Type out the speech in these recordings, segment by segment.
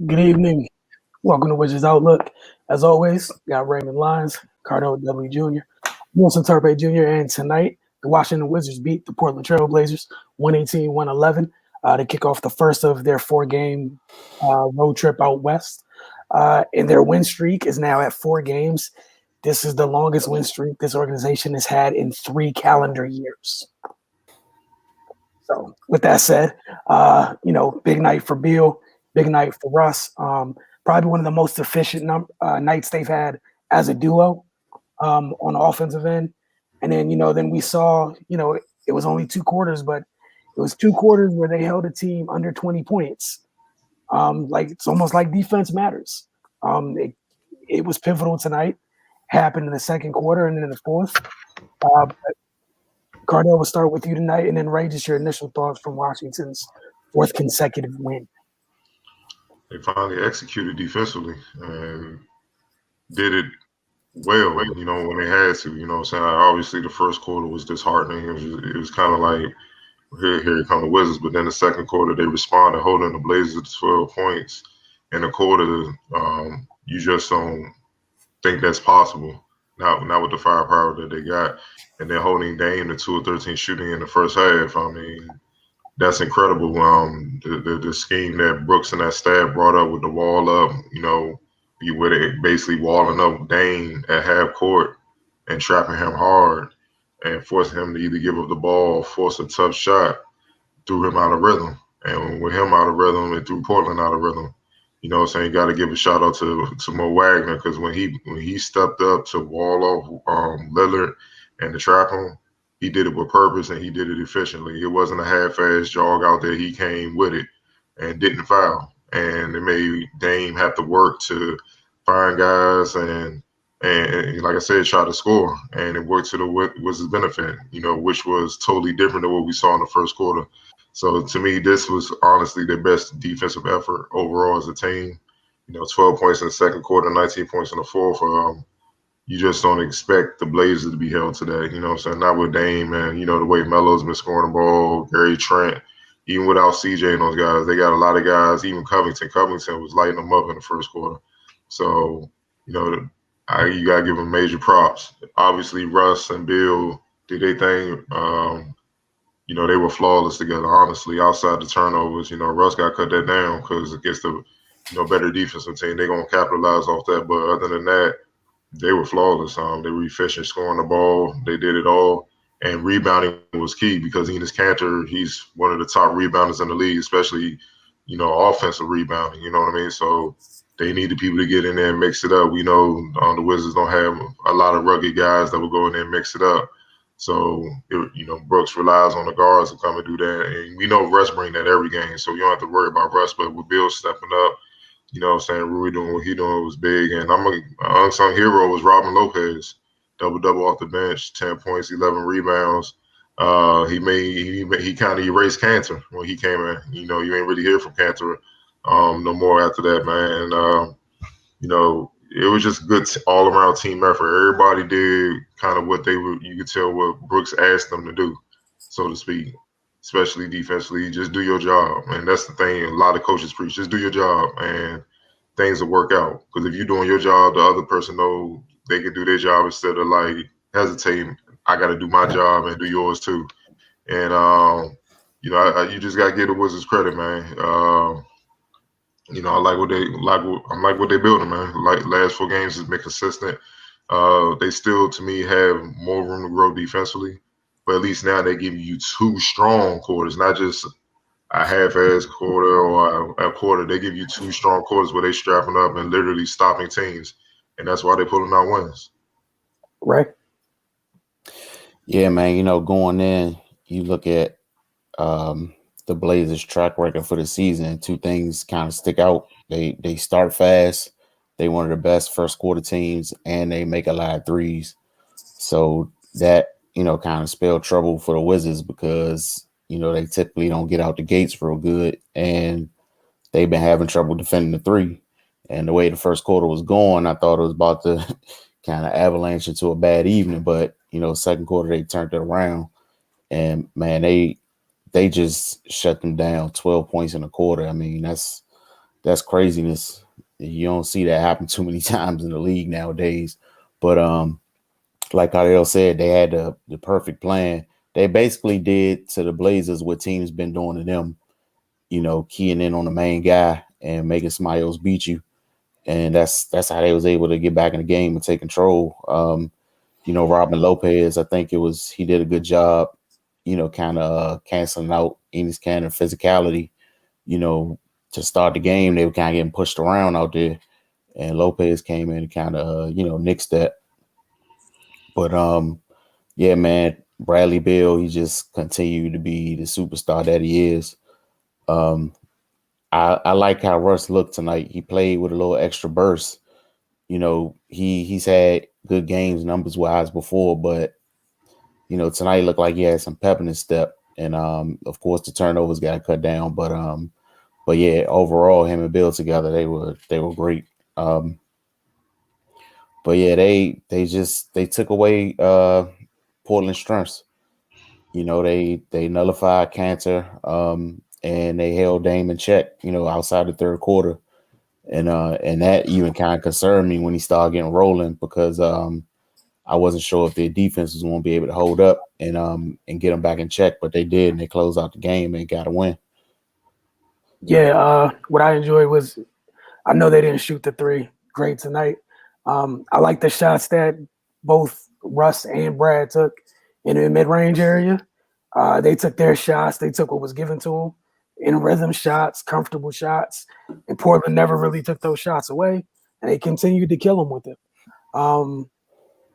Good evening. Welcome to Wizards Outlook. As always, got Raymond, Lyons, Cardell, Dudley Jr., Wilson Tarpeh Jr., and tonight, the Washington Wizards beat the Portland Trailblazers 118-111 to kick off the first of their four-game road trip out west. And their win streak is now at 4 games. This is the longest win streak this organization has had in 3 calendar years. So with that said, big night for Beal, big night for Russ. Probably one of the most efficient nights they've had as a duo on the offensive end. And then we saw, it was only 2 quarters, but it was 2 quarters where they held a team under 20 points. It's almost like defense matters. It was pivotal tonight. Happened in the second quarter and then in the fourth. Cardell, we'll start with you tonight, and then Ray, just your initial thoughts from Washington's 4th consecutive win. They finally executed defensively and did it well, when they had to. So obviously the first quarter was disheartening. It was kind of like, here come the Wizards. But then the second quarter, they responded, holding the Blazers to 12 points in a quarter. You just don't think that's possible. Not with the firepower that they got. And then holding Dame to 2 of 13 shooting in the first half. I mean, that's incredible. The scheme that Brooks and that staff brought up with the wall up, with it basically walling up Dame at half court and trapping him hard and forcing him to either give up the ball or force a tough shot, threw him out of rhythm. And with him out of rhythm, it threw Portland out of rhythm. You got to give a shout out to Mo Wagner, because when he stepped up to wall off Lillard and to trap him, he did it with purpose and he did it efficiently. It wasn't a half-ass jog out there. He came with it and didn't foul. And it made Dame have to work to find guys and like I said, try to score. And it worked to the Wizards' benefit, which was totally different than what we saw in the first quarter. So to me, this was honestly their best defensive effort overall as a team. 12 points in the second quarter, 19 points in the fourth. You just don't expect the Blazers to be held today. Not with Dame and, the way Melo's been scoring the ball, Gary Trent, even without CJ and those guys. They got a lot of guys, even Covington. Covington was lighting them up in the first quarter. So, you got to give them major props. Obviously, Russ and Bill did their thing. They were flawless together, honestly, outside the turnovers. Russ got cut that down because against the, better defensive team, they're going to capitalize off that. But other than that, they were flawless. They were efficient scoring the ball. They did it all. And rebounding was key because Enes Kanter, he's one of the top rebounders in the league, especially, offensive rebounding. You know what I mean? So they needed people to get in there and mix it up. We know the Wizards don't have a lot of rugged guys that will go in there and mix it up. So, Brooks relies on the guards to come and do that. And we know Russ bring that every game, so you don't have to worry about Russ. But with Bill stepping up, Rui doing what he doing was big. And an unsung hero was Robin Lopez, double-double off the bench, 10 points, 11 rebounds. He kind of erased Kanter when he came in. You ain't really hear from Kanter no more after that, man. It was just good all-around team effort. Everybody did kind of what you could tell what Brooks asked them to do, so to speak, especially defensively. Just do your job. And that's the thing a lot of coaches preach. Just do your job, and things will work out. Because if you're doing your job, the other person knows they can do their job instead of, hesitating. I got to do my job and do yours too. And, you just got to give the Wizards credit, man. I like what they building, man. Like last 4 games has been consistent. They still, to me, have more room to grow defensively, but at least now they give you 2 strong quarters, not just a half-ass quarter or a quarter. They give you 2 strong quarters where they strapping up and literally stopping teams, and that's why they're pulling out wins. Right. Yeah, man. Going in, you look at the Blazers' track record for the season. 2 things kind of stick out. They start fast. They one of the best first quarter teams, and they make a lot of threes. So that, kind of spelled trouble for the Wizards because, they typically don't get out the gates real good, and they've been having trouble defending the 3. And the way the first quarter was going, I thought it was about to kind of avalanche into a bad evening. But, second quarter, they turned it around. And, man, they just shut them down, 12 points in a quarter. I mean, that's that's craziness. You don't see that happen too many times in the league nowadays. But like Cardell said, they had the perfect plan. They basically did to the Blazers what teams been doing to them, keying in on the main guy and making somebody else beat you. And that's how they was able to get back in the game and take control. Robin Lopez, I think he did a good job, kind of canceling out Enes Kanter physicality, to start the game. They were kind of getting pushed around out there. And Lopez came in and kind of, nixed that. But yeah, man, Bradley Beal, he just continued to be the superstar that he is. I like how Russ looked tonight. He played with a little extra burst. He's had good games numbers wise before, but tonight looked like he had some pep in his step. And of course the turnovers got cut down. But yeah, overall him and Bill together, they were great. But yeah, they took away Portland's strengths. They nullified Cantor, and they held Dame in check, outside the third quarter. And that even kind of concerned me when he started getting rolling, because I wasn't sure if their defense was going to be able to hold up and get them back in check, but they did, and they closed out the game and got a win. Yeah, what I enjoyed was, I know they didn't shoot the three great tonight. I like the shots that both Russ and Brad took in the mid-range area. They took their shots. They took what was given to them in rhythm shots, comfortable shots. And Portland never really took those shots away, and they continued to kill them with it.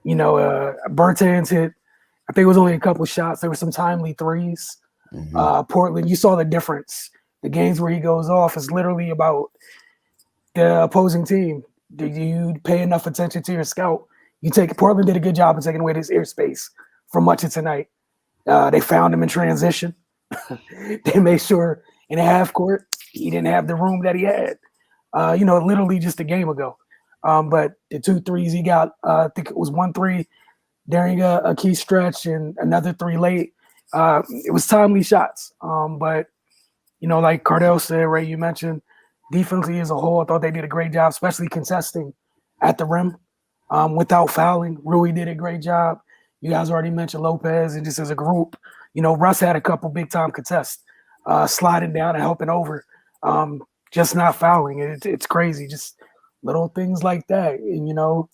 Bertans hit, I think it was only a couple shots. There were some timely threes. Mm-hmm. Portland, you saw the difference. The games where he goes off is literally about the opposing team. Do you pay enough attention to your scout? Portland did a good job of taking away this airspace for much of tonight. They found him in transition. They made sure in the half court he didn't have the room that he had. Literally just a game ago. But the 2 threes he got, I think it was 1 3 during a key stretch and another 3 late. It was timely shots. But like Cardell said, Ray, you mentioned, defensively as a whole, I thought they did a great job, especially contesting at the rim without fouling. Rui did a great job. You guys already mentioned Lopez, and just as a group, Russ had a couple big-time contests, sliding down and helping over, just not fouling. It's crazy, just little things like that. And,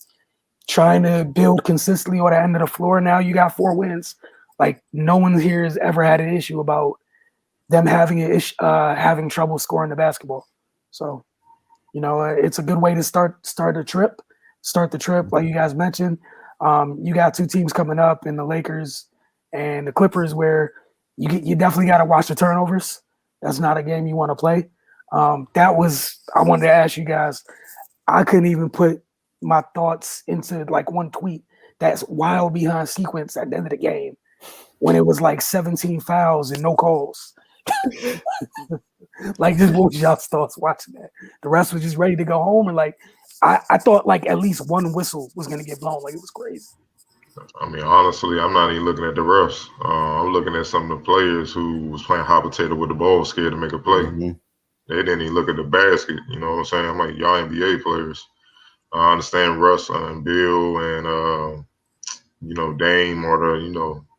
trying to build consistently on the end of the floor. Now you got 4 wins. Like, no one here has ever had an issue about them having trouble scoring the basketball. So, it's a good way to start the trip. Like you guys mentioned. You got 2 teams coming up in the Lakers and the Clippers where you definitely got to watch the turnovers. That's not a game you want to play. I wanted to ask you guys, I couldn't even put my thoughts into like one tweet that's wild behind sequence at the end of the game when it was like 17 fouls and no calls. Like, just what was y'all's thoughts watching that? The rest was just ready to go home, and like I thought like at least one whistle was gonna get blown. Like, it was crazy. I mean, honestly, I'm not even looking at the refs. I'm looking at some of the players who was playing hot potato with the ball, scared to make a play. Mm-hmm. They didn't even look at the basket. You know what I'm saying? I'm like, y'all NBA players. I understand Russ and Bill and Dame are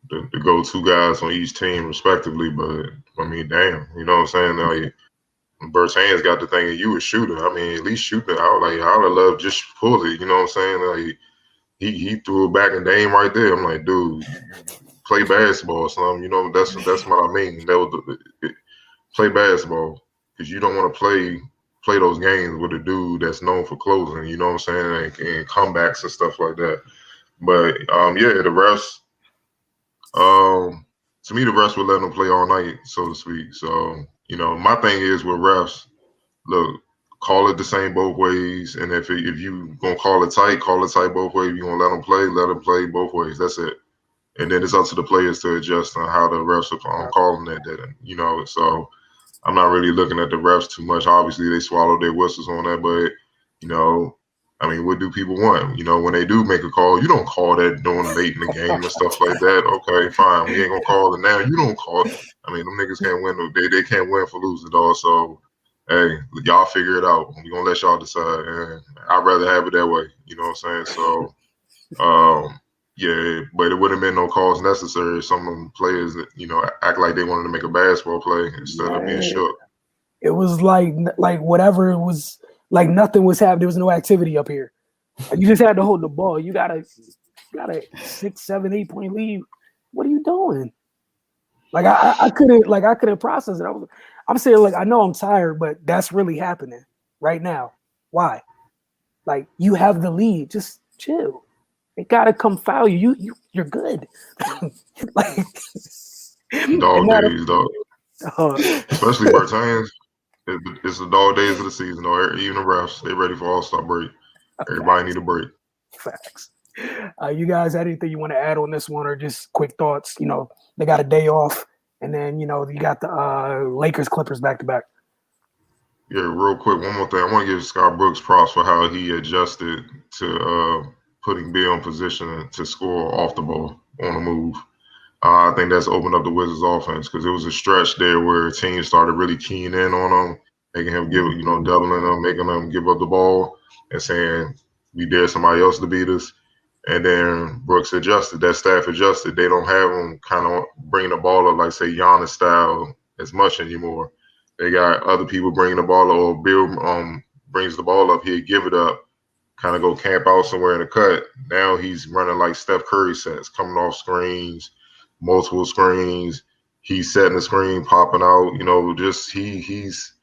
the go-to guys on each team respectively, but I mean, damn, you know what I'm saying? Like, Bertans got the thing, and you a shooter. I mean, at least shoot it. I would have loved just pull it. You know what I'm saying? Like, he threw it back and Dame right there. I'm like, dude, play basketball or something. That's what I mean. Play basketball, because you don't want to play those games with a dude that's known for closing. You know what I'm saying? And comebacks and stuff like that. But the refs. To me, the refs would let them play all night, so to speak. So, my thing is with refs, look, call it the same both ways. And if you going to call it tight both ways. If you're going to let them play both ways. That's it. And then it's up to the players to adjust on how the refs are calling that. So I'm not really looking at the refs too much. Obviously, they swallow their whistles on that, but, I mean, what do people want? When they do make a call, you don't call that during late in the game and stuff like that. Okay, fine. We ain't going to call it now. You don't call it. I mean, them niggas can't win. They can't win for losing, dog. So hey, y'all figure it out. We're gonna let y'all decide. And I'd rather have it that way. You know what I'm saying? So yeah, but it wouldn't have been no calls necessary if some of them players that, act like they wanted to make a basketball play instead of being shook. It was like whatever it was, like nothing was happening. There was no activity up here. You just had to hold the ball. You got a 6, 7, 8 point lead. What are you doing? Like I couldn't process it. I'm saying, like, I know I'm tired, but that's really happening right now. Why? Like, you have the lead. Just chill. It gotta come foul you. You're good. Like, dog days, dog. Especially Bertans. It's the dog days of the season. Though. Even the refs, they ready for All-Star break. Everybody need a break. Facts. You guys had anything you want to add on this one, or just quick thoughts? They got a day off, and then you got the Lakers Clippers back to back. Yeah, real quick, one more thing. I want to give Scott Brooks props for how he adjusted to putting Bill in position to score off the ball on the move. I think that's opened up the Wizards' offense because it was a stretch there where teams started really keying in on him, making him doubling him, making him give up the ball, and saying we dare somebody else to beat us. And then Brooks adjusted. That staff adjusted. They don't have him kind of bring the ball up like, say, Giannis style as much anymore. They got other people bringing the ball up, or Bill brings the ball up, he'd give it up, kind of go camp out somewhere in the cut. Now he's running like Steph Curry sets, coming off screens, multiple screens. He's setting the screen, popping out. Just he's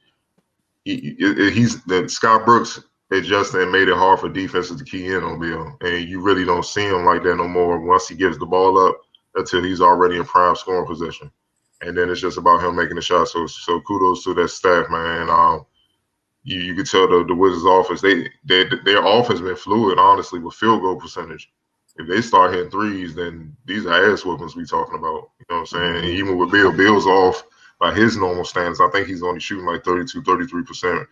that Scott Brooks adjusted and made it hard for defenses to key in on Bill. And you really don't see him like that no more once he gives the ball up until he's already in prime scoring position. And then it's just about him making the shot. So kudos to that staff, man. You could tell the Wizards' offense, their offense been fluid, honestly, with field goal percentage. If they start hitting threes, then these are ass whoopings we talking about. You know what I'm saying? And even with Bill's off by his normal standards. I think he's only shooting like 32, 33%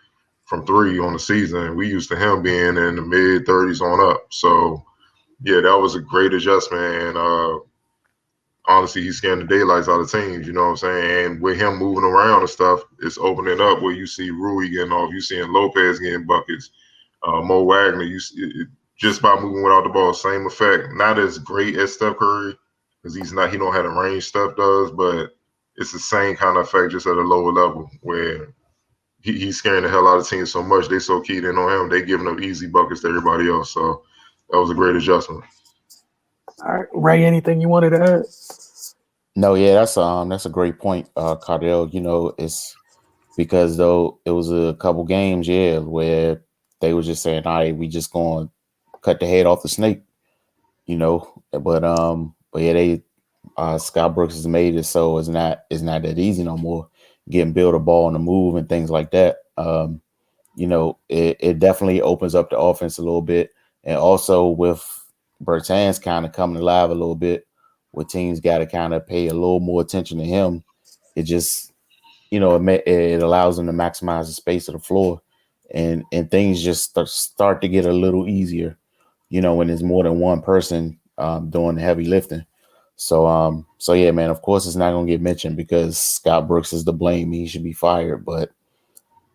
from three on the season. We used to him being in the mid 30s on up. So, yeah, that was a great adjustment. And honestly, he's scaring the daylights out of teams, you know what I'm saying? And with him moving around and stuff, it's opening up where you see Rui getting off, you seeing Lopez getting buckets, Mo Wagner, just by moving without the ball, same effect. Not as great as Steph Curry because he don't have the range Steph does, but it's the same kind of effect just at a lower level where he's scaring the hell out of teams so much. They so keyed in on him, they giving up easy buckets to everybody else. So that was a great adjustment. All right, Ray, anything you wanted to add? No, yeah, that's a great point, Cardell. It's because though it was a couple games, yeah, where they were just saying, all right, we just going to cut the head off the snake, but yeah, they Scott Brooks has made it so it's not that easy no more. Getting Bill the ball on the move and things like that. It definitely opens up the offense a little bit, and also with Bertans kind of coming alive a little bit, where teams got to kind of pay a little more attention to him. It just, it allows them to maximize the space of the floor, and things just start to get a little easier, when there's more than one person doing the heavy lifting. So yeah, man, of course it's not going to get mentioned because Scott Brooks is to blame. He should be fired, but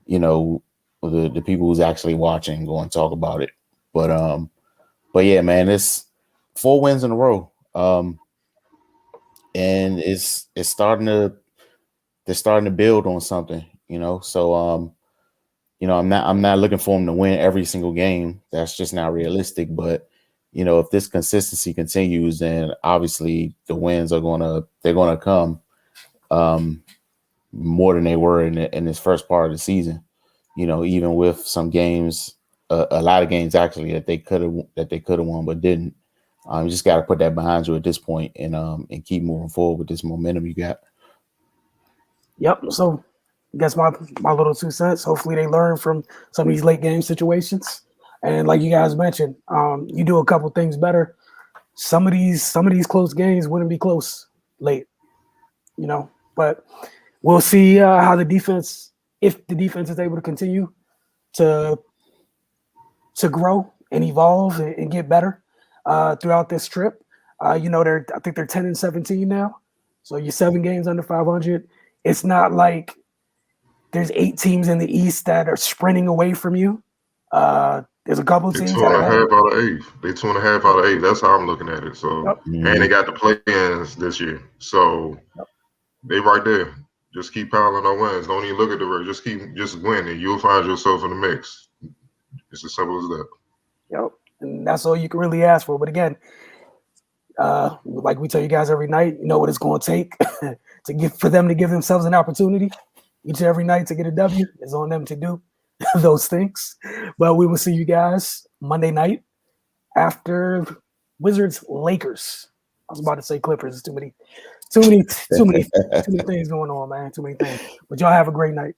the people who's actually watching go and talk about it. But yeah, man, it's 4 wins in a row. And it's starting to build on something, So I'm not looking for them to win every single game. That's just not realistic. But if this consistency continues, then obviously the wins are gonna come more than they were in this first part of the season. Even with some games, a lot of games actually that they could have won but didn't. You just got to put that behind you at this point and keep moving forward with this momentum you got. Yep. So I guess my little 2 cents. Hopefully they learn from some of these late game situations. And like you guys mentioned, you do a couple things better. Some of these close games wouldn't be close late, But we'll see how the defense, if the defense is able to continue to grow and evolve and get better throughout this trip. I think they're 10-17 now. So you're 7 games under 500. It's not like there's 8 teams in the East that are sprinting away from you. There's a couple of They're teams 2.5 out of 8. They 2.5 out of 8. That's how I'm looking at it. So, Yep. and they got the play-ins this year. So, they right there. Just keep piling on wins. Don't even look at the record. Just win, and you'll find yourself in the mix. It's as simple as that. Yep. And that's all you can really ask for. But again, like we tell you guys every night, you know what it's going to take for them to give themselves an opportunity each and every night to get a W. It's on them to do those things. But we will see you guys Monday night after Wizards Lakers. I was about to say Clippers. It's too many things going on, man. Too many things. But y'all have a great night.